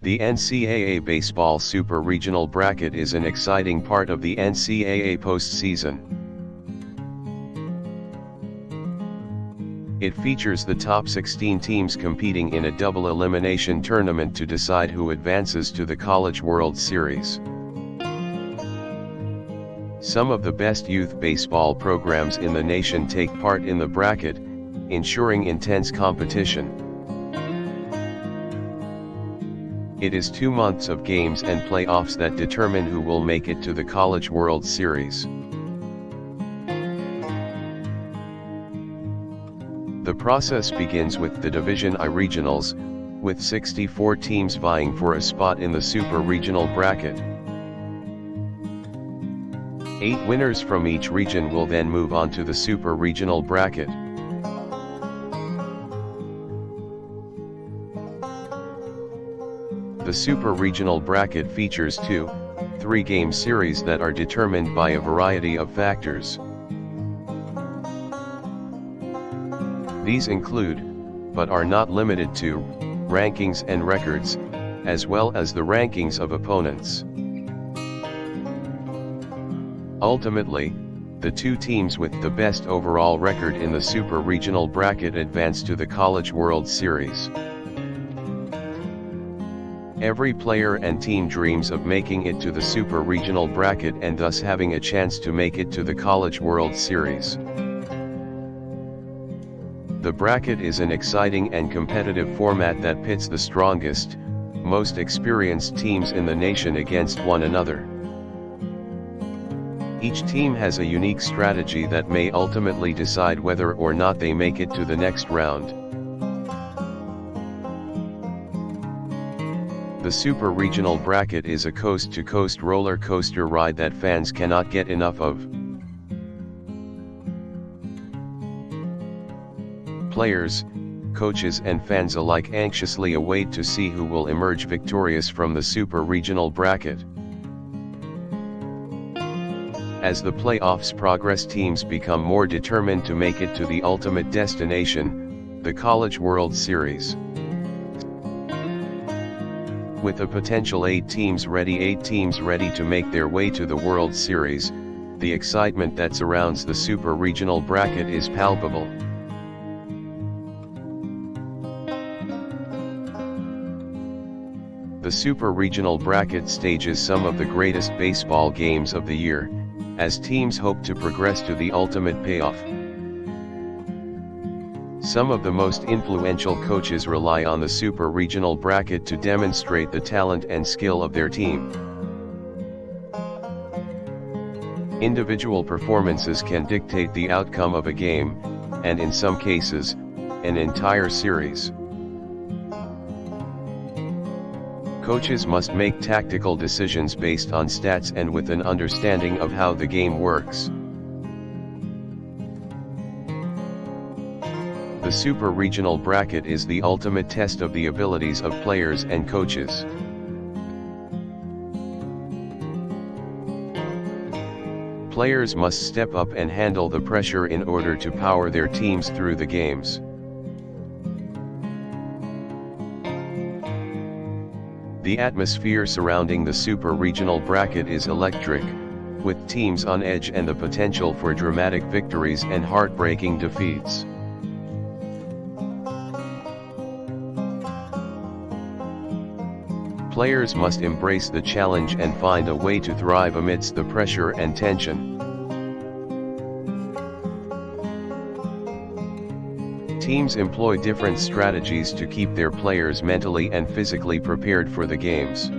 The NCAA Baseball Super Regional Bracket is an exciting part of the NCAA postseason. It features the top 16 teams competing in a double elimination tournament to decide who advances to the College World Series. Some of the best youth baseball programs in the nation take part in the bracket, ensuring intense competition. It is 2 months of games and playoffs that determine who will make it to the College World Series. The process begins with the Division I regionals, with 64 teams vying for a spot in the Super Regional bracket. 8 winners from each region will then move on to the Super Regional bracket. The Super Regional bracket features 2, 3-game series that are determined by a variety of factors. These include, but are not limited to, rankings and records, as well as the rankings of opponents. Ultimately, the 2 teams with the best overall record in the Super Regional bracket advance to the College World Series. Every player and team dreams of making it to the Super Regional bracket and thus having a chance to make it to the College World Series. The bracket is an exciting and competitive format that pits the strongest, most experienced teams in the nation against one another. Each team has a unique strategy that may ultimately decide whether or not they make it to the next round. The Super Regional bracket is a coast-to-coast roller coaster ride that fans cannot get enough of. Players, coaches and fans alike anxiously await to see who will emerge victorious from the Super Regional bracket. As the playoffs progress, teams become more determined to make it to the ultimate destination, the College World Series. With a potential 8 teams ready to make their way to the World Series, the excitement that surrounds the Super Regional bracket is palpable. The Super Regional bracket stages some of the greatest baseball games of the year, as teams hope to progress to the ultimate payoff. Some of the most influential coaches rely on the Super Regional bracket to demonstrate the talent and skill of their team. Individual performances can dictate the outcome of a game, and in some cases, an entire series. Coaches must make tactical decisions based on stats and with an understanding of how the game works. The Super Regional bracket is the ultimate test of the abilities of players and coaches. Players must step up and handle the pressure in order to power their teams through the games. The atmosphere surrounding the Super Regional bracket is electric, with teams on edge and the potential for dramatic victories and heartbreaking defeats. Players must embrace the challenge and find a way to thrive amidst the pressure and tension. Teams employ different strategies to keep their players mentally and physically prepared for the games.